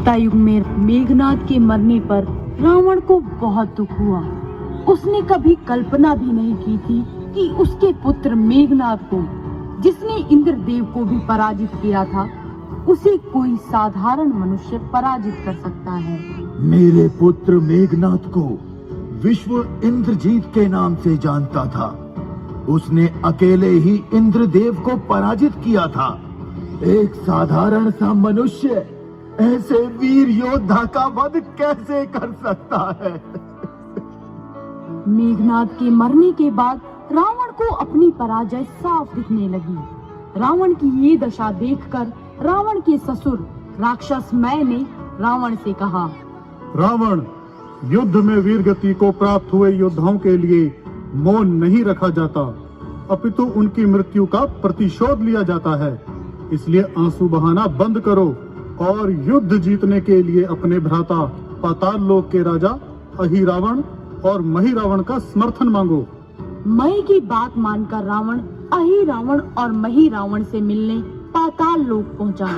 त्रेता युग में मेघनाद के मरने पर रावण को बहुत दुख हुआ। उसने कभी कल्पना भी नहीं की थी कि उसके पुत्र मेघनाद को, जिसने इंद्रदेव को भी पराजित किया था, उसे कोई साधारण मनुष्य पराजित कर सकता है। मेरे पुत्र मेघनाद को विश्व इंद्रजीत के नाम से जानता था। उसने अकेले ही इंद्रदेव को पराजित किया था। एक साधारण सा मनुष्य ऐसे वीर योद्धा का वध कैसे कर सकता है? मेघनाद के मरने के बाद रावण को अपनी पराजय साफ दिखने लगी। रावण की ये दशा देखकर रावण के ससुर राक्षस मय ने रावण से कहा, रावण, युद्ध में वीर गति को प्राप्त हुए योद्धाओं के लिए मौन नहीं रखा जाता, अपितु उनकी मृत्यु का प्रतिशोध लिया जाता है। इसलिए आंसू बहाना बंद करो और युद्ध जीतने के लिए अपने भ्राता पाताल लोक के राजा अहिरावण और महिरावण का समर्थन मांगो। मय की बात मानकर रावण अहिरावण और महिरावण से मिलने पाताल लोक पहुंचा।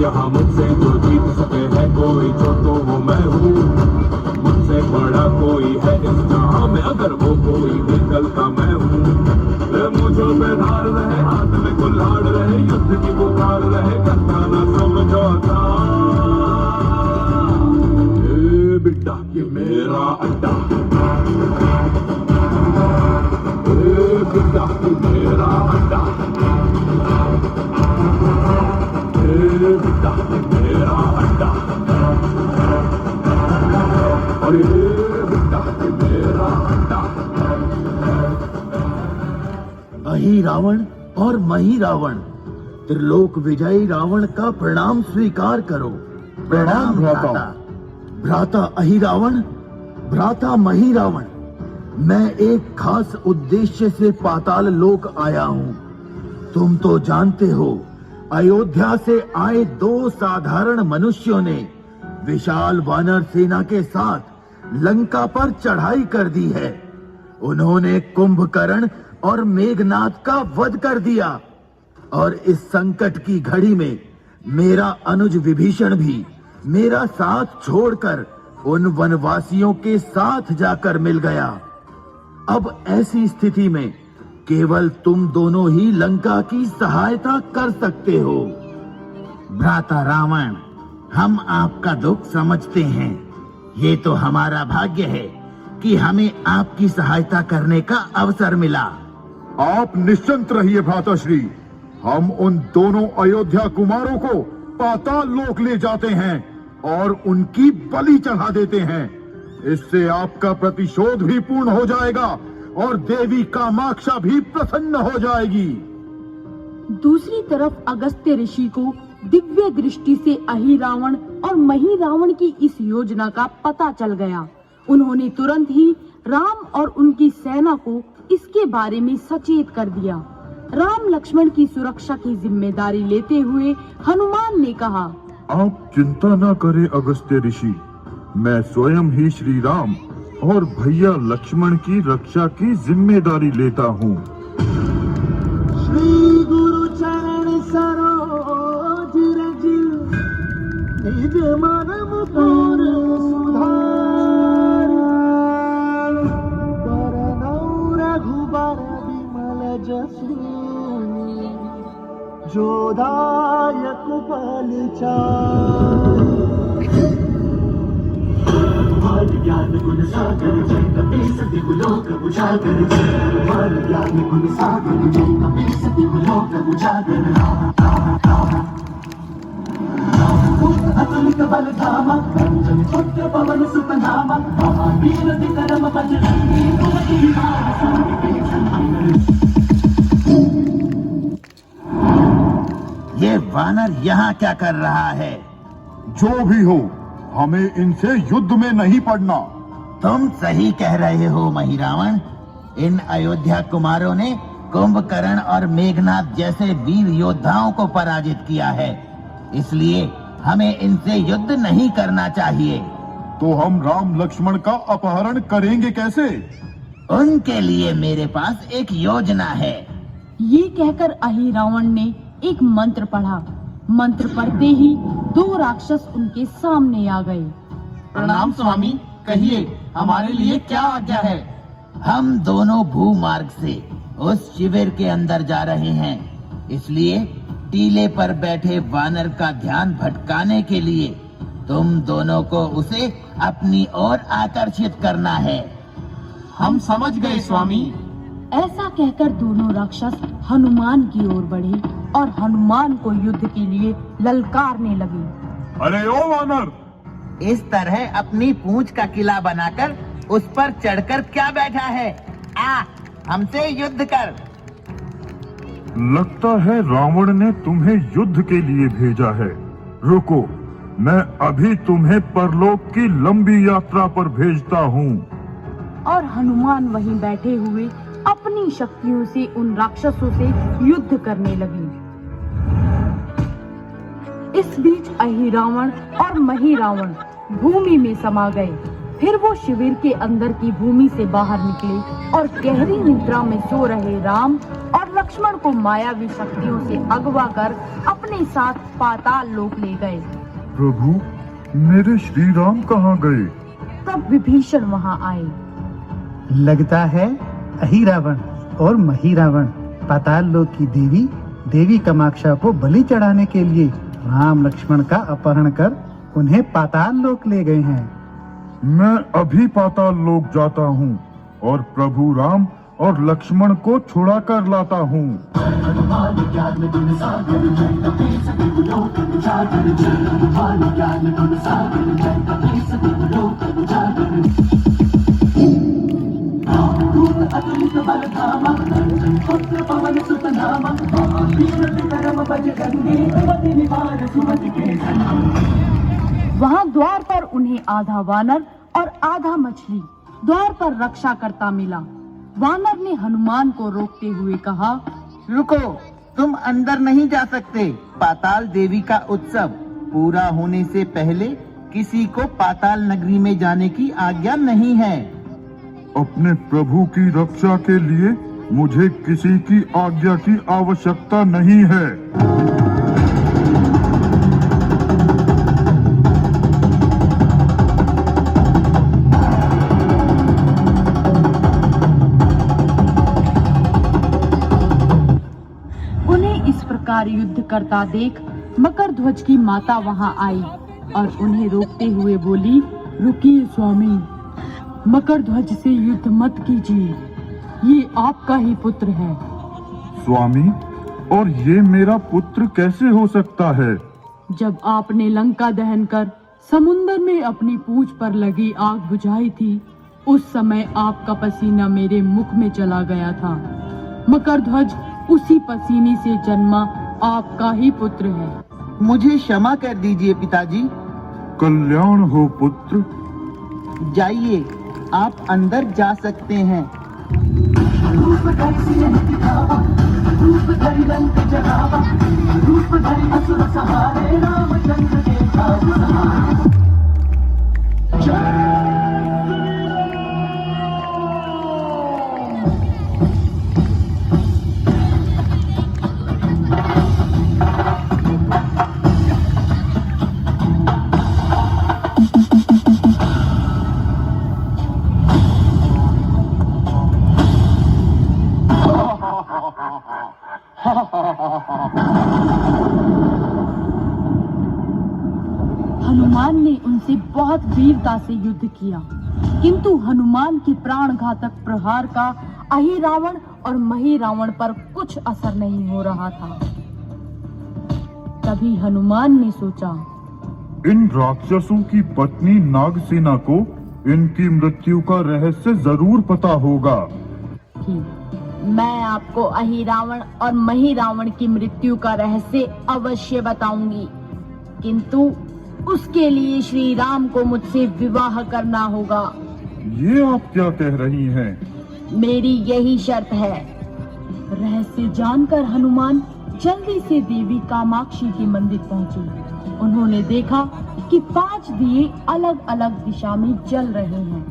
यहाँ मुझसे जो जीत सके है कोई, जो तो वो मैं हूँ। मुझसे बड़ा कोई है इस जहाँ में, अगर वो कोई निकलता मैं हूँ। मुझों पे धार रहे, हाथ में कुल्हाड़ रहे, युद्ध की पुकार रहे, करता ना समझौता। बिट्टा ये मेरा अड्डा, बिट्टा ये मेरा अड्डा, बिट्टा मेरा अड्डा, और बिट्टा मेरा अड्डा। अहिरावण और महिरावण, त्रिलोक विजयी रावण का प्रणाम स्वीकार करो। प्रणाम भ्राता। भ्राता अहिरावण, भ्राता महिरावण, मैं एक खास उद्देश्य से पाताल लोक आया हूँ। तुम तो जानते हो, अयोध्या से आए दो साधारण मनुष्यों ने विशाल वानर सेना के साथ लंका पर चढ़ाई कर दी है। उन्होंने कुंभकर्ण और मेघनाद का वध कर दिया, और इस संकट की घड़ी में मेरा अनुज विभीषण भी मेरा साथ छोड़कर उन वनवासियों के साथ जाकर मिल गया। अब ऐसी स्थिति में केवल तुम दोनों ही लंका की सहायता कर सकते हो। भ्राता रावण, हम आपका दुख समझते हैं। ये तो हमारा भाग्य है कि हमें आपकी सहायता करने का अवसर मिला। आप निश्चिंत रहिए भ्राताश्री, हम उन दोनों अयोध्या कुमारों को पाताल लोक ले जाते हैं और उनकी बलि चढ़ा देते हैं। इससे आपका प्रतिशोध भी पूर्ण हो जाएगा और देवी कामाक्षा भी प्रसन्न हो जाएगी। दूसरी तरफ अगस्त्य ऋषि को दिव्य दृष्टि से अहिरावण और महिरावण की इस योजना का पता चल गया। उन्होंने तुरंत ही राम और उनकी सेना को इसके बारे में सचेत कर दिया। राम लक्ष्मण की सुरक्षा की जिम्मेदारी लेते हुए हनुमान ने कहा, आप चिंता न करें अगस्त्य ऋषि, मैं स्वयं ही श्री राम और भैया लक्ष्मण की रक्षा की जिम्मेदारी लेता हूँ। श्री गुरु चरण सरोज रज, निज मन मुकुर सुधार, बरनउँ रघुबर विमल जसु, जो दायक बल चार। ज्ञान गुण सागर जय कपीस दिगुलोक उजागर, ज्ञान गुण सागर जय कपीस दिगुलोक उजागर। अतुलित बल धामा, कंचन पुत्र पवन सुत नामा, महावीर विक्रम बजरंगी, कुमति निवार सूर्य के ये वानर यहाँ क्या कर रहा है? जो भी हो, हमें इनसे युद्ध में नहीं पड़ना। तुम सही कह रहे हो महिरावण। इन अयोध्या कुमारों ने कुंभकर्ण और मेघनाथ जैसे वीर योद्धाओं को पराजित किया है, इसलिए हमें इनसे युद्ध नहीं करना चाहिए। तो हम राम लक्ष्मण का अपहरण करेंगे कैसे? उनके लिए मेरे पास एक योजना है। ये कहकर अहिरावण ने एक मंत्र पढ़ा। मंत्र पढ़ते ही दो राक्षस उनके सामने आ गए। प्रणाम स्वामी, कहिए हमारे लिए क्या आज्ञा है? हम दोनों भूमार्ग से उस शिविर के अंदर जा रहे हैं, इसलिए टीले पर बैठे वानर का ध्यान भटकाने के लिए तुम दोनों को उसे अपनी ओर आकर्षित करना है। हम समझ गए स्वामी। ऐसा कहकर दोनों राक्षस हनुमान की ओर बढ़े और हनुमान को युद्ध के लिए ललकारने लगे। अरे ओ वानर, इस तरह अपनी पूंछ का किला बनाकर उस पर चढ़कर क्या बैठा है? आ, हमसे युद्ध कर। लगता है रावण ने तुम्हें युद्ध के लिए भेजा है। रुको, मैं अभी तुम्हें परलोक की लंबी यात्रा पर भेजता हूँ। और हनुमान वहीं बैठे हुए अपनी शक्तियों से उन राक्षसों से युद्ध करने लगे। इस बीच अहिरावण और महिरावण भूमि में समा गए। फिर वो शिविर के अंदर की भूमि से बाहर निकले और गहरी निद्रा में सो रहे राम और लक्ष्मण को मायावी शक्तियों से अगवा कर अपने साथ पाताल लोक ले गए। प्रभु, मेरे श्री राम कहाँ गए? तब विभीषण वहाँ आए। लगता है अहिरावण और महिरावण पाताल लोक की देवी कामाक्षा को बलि चढ़ाने के लिए राम लक्ष्मण का अपहरण कर उन्हें पाताल लोक ले गए हैं। मैं अभी पाताल लोक जाता हूँ और प्रभु राम और लक्ष्मण को छुड़ा कर लाता हूँ। वहाँ द्वार पर उन्हें आधा वानर और आधा मछली द्वार पर रक्षा करता मिला। वानर ने हनुमान को रोकते हुए कहा, रुको, तुम अंदर नहीं जा सकते। पाताल देवी का उत्सव पूरा होने से पहले किसी को पाताल नगरी में जाने की आज्ञा नहीं है। अपने प्रभु की रक्षा के लिए मुझे किसी की आज्ञा की आवश्यकता नहीं है। उन्हें इस प्रकार युद्ध करता देख मकरध्वज की माता वहां आई और उन्हें रोकते हुए बोली, रुकिए स्वामी, मकरध्वज से युद्ध मत कीजिए, ये आपका ही पुत्र है। स्वामी, और ये मेरा पुत्र कैसे हो सकता है? जब आपने लंका दहन कर समुद्र में अपनी पूंछ पर लगी आग बुझाई थी, उस समय आपका पसीना मेरे मुख में चला गया था। मकरध्वज उसी पसीने से जन्मा आपका ही पुत्र है। मुझे क्षमा कर दीजिए पिताजी। कल्याण हो पुत्र। जाइए, आप अंदर जा सकते हैं। हनुमान ने उनसे बहुत वीरता से युद्ध किया, किंतु हनुमान के प्राण घातक प्रहार का अहिरावण और महिरावण पर कुछ असर नहीं हो रहा था। तभी हनुमान ने सोचा, इन राक्षसों की पत्नी नागसेना को इनकी मृत्यु का रहस्य जरूर पता होगा। कि मैं आपको अहिरावण और महिरावण की मृत्यु का रहस्य अवश्य बताऊंगी, किंतु उसके लिए श्री राम को मुझसे विवाह करना होगा। ये आप क्या कह रही हैं? मेरी यही शर्त है। रहस्य जानकर हनुमान जल्दी से देवी कामाक्षी के मंदिर पहुंचे। उन्होंने देखा कि 5 दिए अलग अलग दिशा में जल रहे हैं।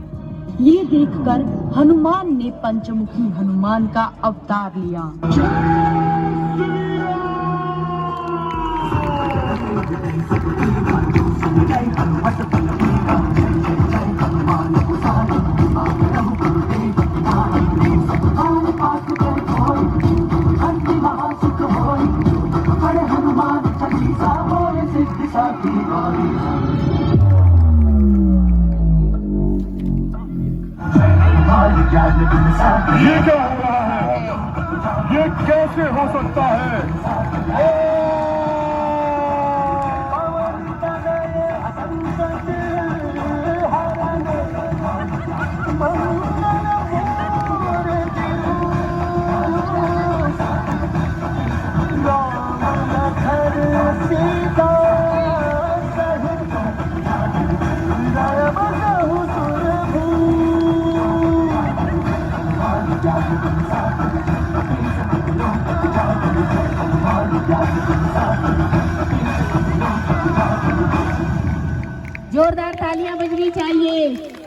ये देखकर हनुमान ने पंचमुखी हनुमान का अवतार लिया। ये क्या हो रहा है? ये कैसे हो सकता है? जोरदार तालियां बजनी चाहिए।